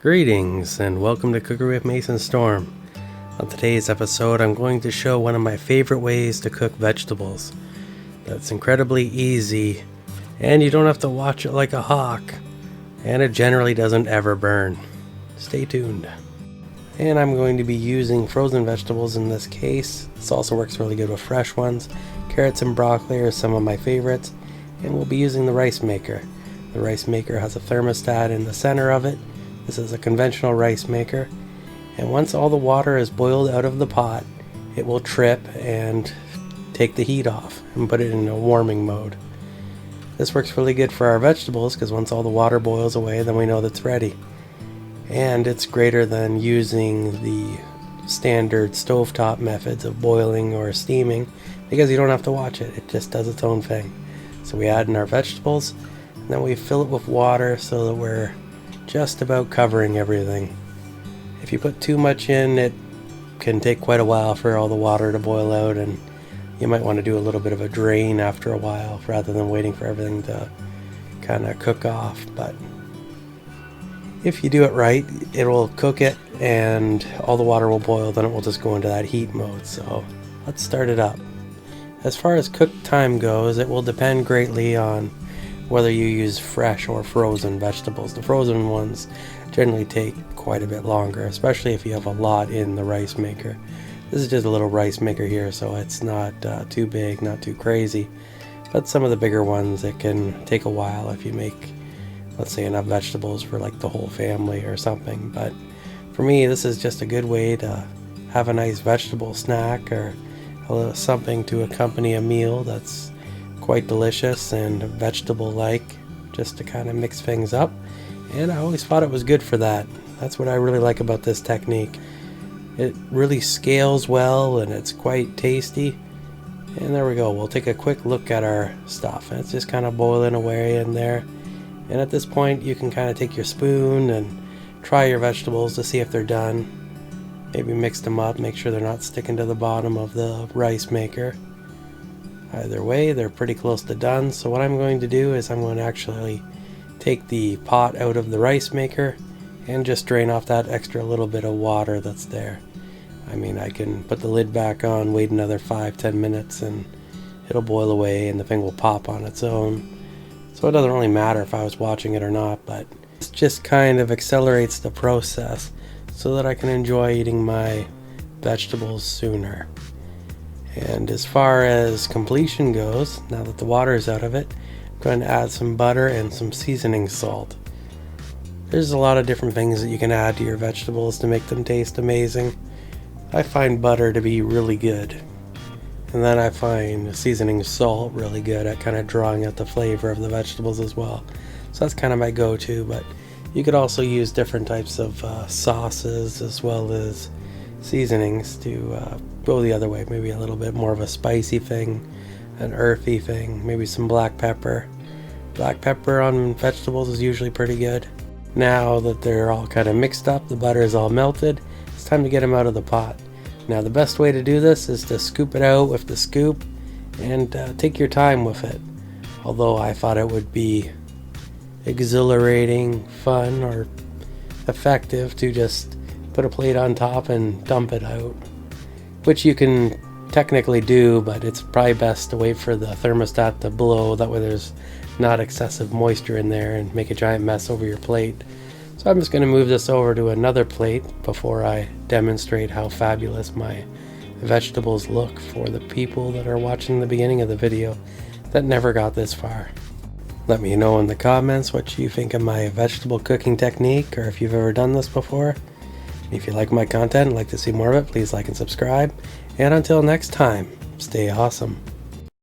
Greetings and welcome to Cookery with Mason Storm. On today's episode, I'm going to show one of my favorite ways to cook vegetables. That's incredibly easy, and you don't have to watch it like a hawk, and it generally doesn't ever burn. Stay tuned. And I'm going to be using frozen vegetables in this case. This also works really good with fresh ones. Carrots and broccoli are some of my favorites, and we'll be using the rice maker. The rice maker has a thermostat in the center of it. This is a conventional rice maker, and once all the water is boiled out of the pot, it will trip and take the heat off and put it in a warming mode. This works really good for our vegetables because once all the water boils away, then we know that's ready. And it's greater than using the standard stovetop methods of boiling or steaming because you don't have to watch it. It just does its own thing. So we add in our vegetables, and then we fill it with water so that we're just about covering everything. If you put too much in, it can take quite a while for all the water to boil out, and you might want to do a little bit of a drain after a while rather than waiting for everything to kind of cook off. But if you do it right, it will cook it and all the water will boil, then it will just go into that heat mode. So let's start it up. As far as cook time goes, it will depend greatly on whether you use fresh or frozen vegetables. The frozen ones generally take quite a bit longer, especially if you have a lot in the rice maker. This is just a little rice maker here, so it's not too big, not too crazy. But some of the bigger ones, it can take a while if you make, let's say, enough vegetables for like the whole family or something. But for me, this is just a good way to have a nice vegetable snack or something to accompany a meal that's quite delicious and vegetable-like, just to kind of mix things up. And I always thought it was good for that. That's what I really like about this technique. It really scales well and it's quite tasty. And there we go. We'll take a quick look at our stuff, and it's just kind of boiling away in there. And at this point, you can kind of take your spoon and try your vegetables to see if they're done. Maybe mix them up, make sure they're not sticking to the bottom of the rice maker. Either way, they're pretty close to done. So what I'm going to do is I'm going to actually take the pot out of the rice maker and just drain off that extra little bit of water that's there. I mean, I can put the lid back on, wait another 5-10 minutes, and it'll boil away and the thing will pop on its own. So it doesn't really matter if I was watching it or not, but it just kind of accelerates the process so that I can enjoy eating my vegetables sooner. And as far as completion goes, now that the water is out of it, I'm going to add some butter and some seasoning salt. There's a lot of different things that you can add to your vegetables to make them taste amazing. I find butter to be really good. And then I find seasoning salt really good at kind of drawing out the flavor of the vegetables as well. So that's kind of my go-to, but you could also use different types of sauces as well as seasonings to go the other way. Maybe a little bit more of a spicy thing, an earthy thing, maybe some black pepper. Black pepper on vegetables is usually pretty good. Now that they're all kind of mixed up, the butter is all melted, it's time to get them out of the pot. Now the best way to do this is to scoop it out with the scoop and take your time with it. Although I thought it would be exhilarating, fun, or effective to just put a plate on top and dump it out, which you can technically do, but it's probably best to wait for the thermostat to blow. That way there's not excessive moisture in there and make a giant mess over your plate. So I'm just going to move this over to another plate before I demonstrate how fabulous my vegetables look for the people that are watching the beginning of the video that never got this far. Let me know in the comments what you think of my vegetable cooking technique, or if you've ever done this before. If you like my content and like to see more of it, please like and subscribe. And until next time, stay awesome.